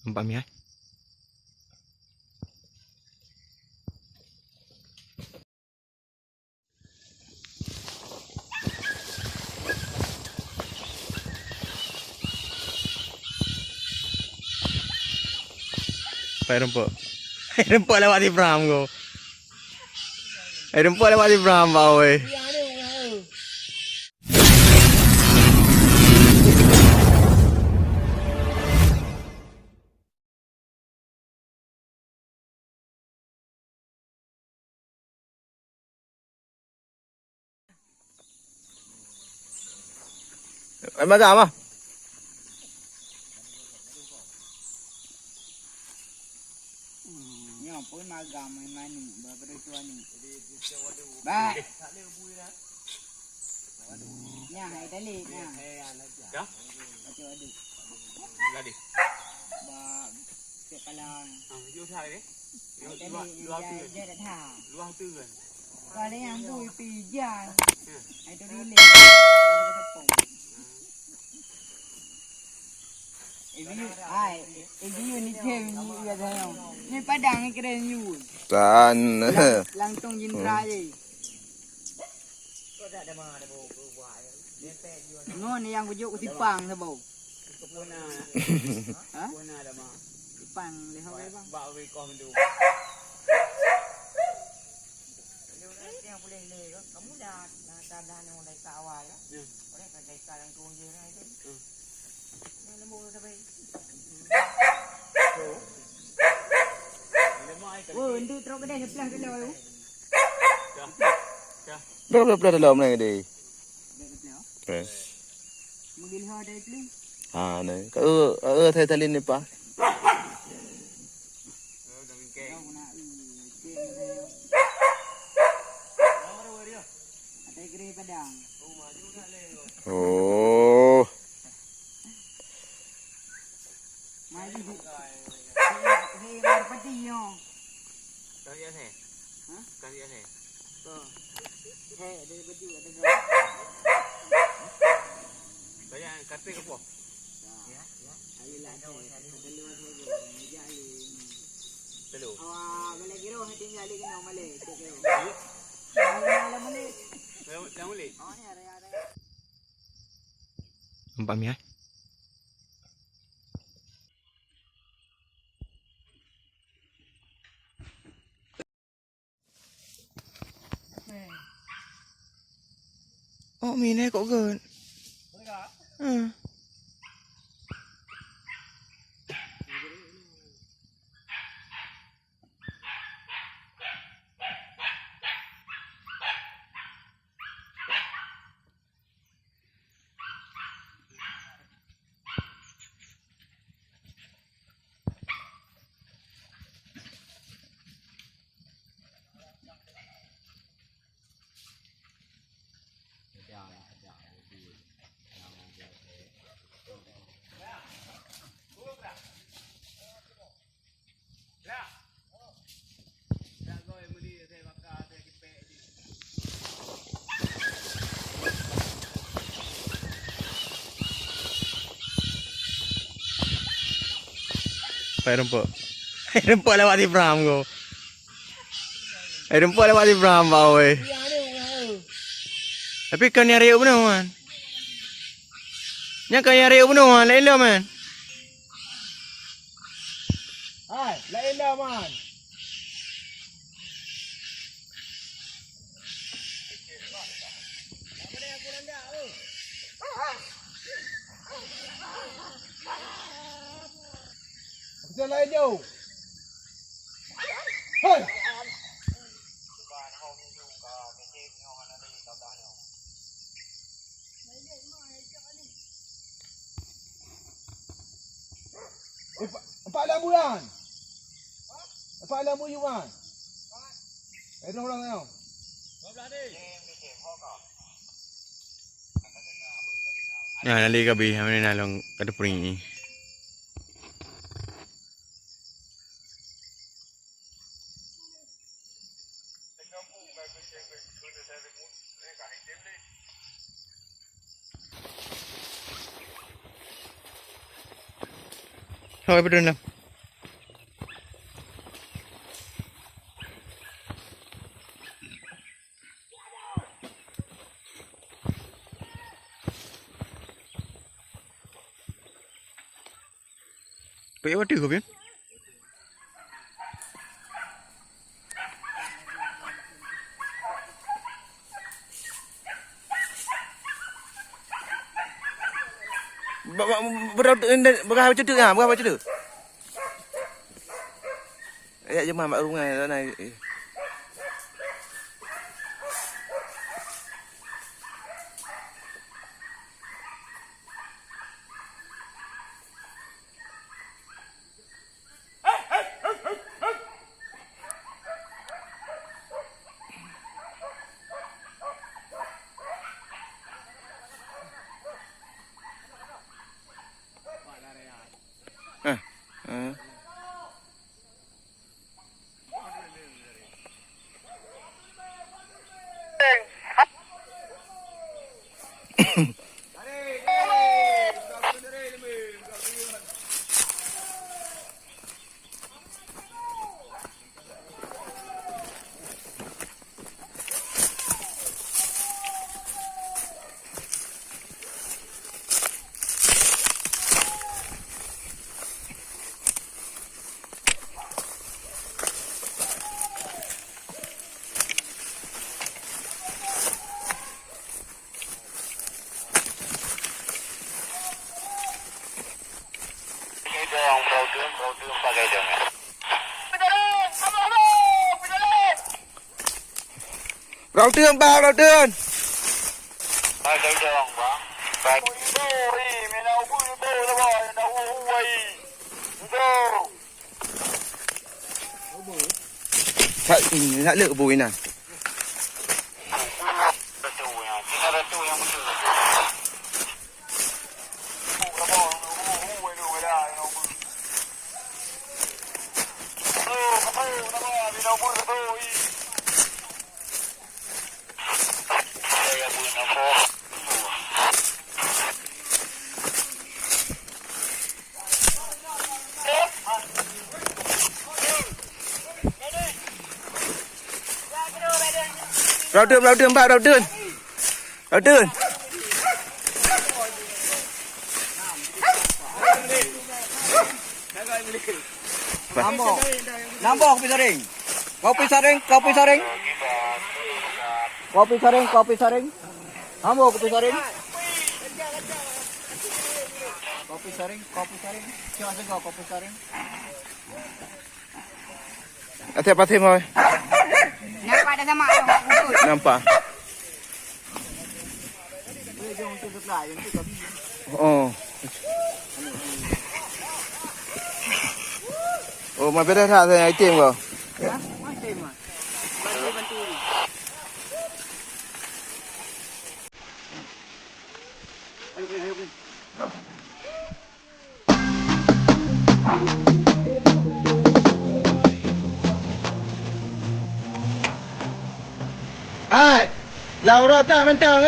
Empat mi. Air rumput. Air rumput lewat di Bram ko. Air rumput lewat di Bram bau weh. Makan apa? Pun magam main ni beberapa tuan ni. Baik. Nya hai tali nya. Ya. Macam ada. Ladi. Ba sepalang. Yo thai đấy. Yo Luar tu. Dia dah tahu. Luar tu kan. Kalau yang bui pijan. Hai tu ni le. Ini ni cewek ni dia dah. Ni padang ni keren you. Tan. Langsung jindra je. Ngon ni yang bujuk tipang tu bau. Ha? Tipang leh apa bang? Bau we kau mendu. Yang boleh le kamu dah yang dari awal ya. Boleh ke dari yang turun je lah itu. Ni lembu sampai. Oh, untuk teruk kedai sebelah tu lah. Berapa dalam ni dia? Mobil ada itu. Ha ni. Kau thay tali ni pa. Ada gerai padang. Oh. Maju. Hei, berpati yo. Kalian he? Ha? Kalian he? Hei, ada baju ada. Kalian kata ke apa? Ya. Ayolah ada luar tu. Meja ni. Telu. Boleh kira orang tinggal lagi nak malay. Malam malay. Yang boleh. Oh ni ada. Empat mi. Oh, mi ni kok gen. Air rumput. Air rumput lewat di Bram ko. Air rumput lewat di Bram bau weh. Tapi kan yang riuk benar man. Yang kan yang riuk benar man. Lain lah man. Hai, lain dah man. Kita lain jauh. Hei. Empat lambu kan? Empat lambu you kan? Orang tau. 12 ni. Nah, nali kabi. Kami nalong kada puring ni. Thôi, bắt đầu nào. Kayak waduh kau pian. Berapa macam tu ya? Berapa macam tu? Ya jemaah mak rumah sana. Rau tương bao rau tương. Hai cây đường bác. Bác. Bố đi, mẹ nào bố nó bò, nó quay. Bố. Lại lựa bùi nè. Rau tương bao rau tương. Rau tương. Nambah kopi saring. Kopi saring, kopi saring. Kopi saring, kopi saring. Nambah kopi saring. Kopi saring, kopi saring. Siapa sih kau kopi saring? Apa thêm thôi. Nampak dah sama tu. Nampak. Oh. Oh, mai beda tak saya item kau. Masih mah. Bantu. Ai, Laura tak mentang